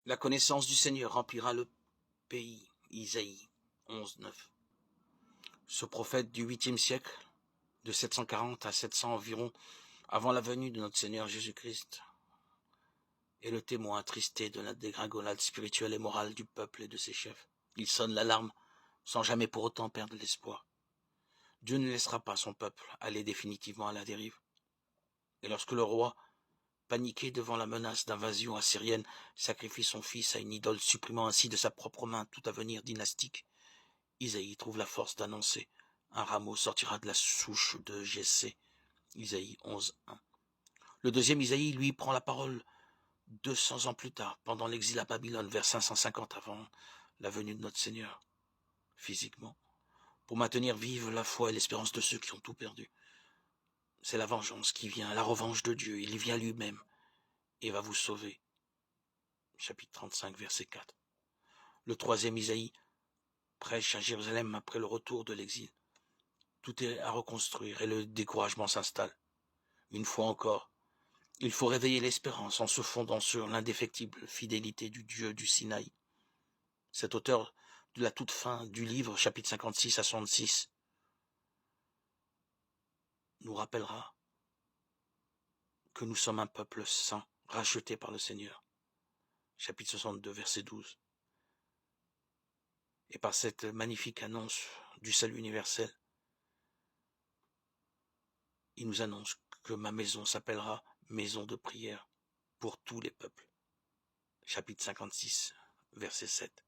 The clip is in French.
La connaissance du Seigneur remplira le pays. Isaïe 11:9. Ce prophète du 8e siècle, de 740 à 700 environ, avant la venue de notre Seigneur Jésus-Christ, est le témoin attristé de la dégringolade spirituelle et morale du peuple et de ses chefs. Il sonne l'alarme sans jamais pour autant perdre l'espoir. Dieu ne laissera pas son peuple aller définitivement à la dérive. Et lorsque le roi, paniqué devant la menace d'invasion assyrienne, sacrifie son fils à une idole, supprimant ainsi de sa propre main tout avenir dynastique, Isaïe trouve la force d'annoncer: un rameau sortira de la souche de Jessé. Isaïe 11:1. Le deuxième Isaïe, lui, prend la parole 200 ans plus tard, pendant l'exil à Babylone, vers 550 avant la venue de notre Seigneur, physiquement, pour maintenir vive la foi et l'espérance de ceux qui ont tout perdu. C'est la vengeance qui vient, la revanche de Dieu. Il vient lui-même et va vous sauver. Chapitre 35, verset 4. Le troisième Isaïe prêche à Jérusalem après le retour de l'exil. Tout est à reconstruire et le découragement s'installe. Une fois encore, il faut réveiller l'espérance en se fondant sur l'indéfectible fidélité du Dieu du Sinaï. Cet auteur de la toute fin du livre, chapitre 56 à 66, nous rappellera que nous sommes un peuple saint, racheté par le Seigneur. Chapitre 62, verset 12. Et par cette magnifique annonce du salut universel, il nous annonce que ma maison s'appellera maison de prière pour tous les peuples. Chapitre 56, verset 7.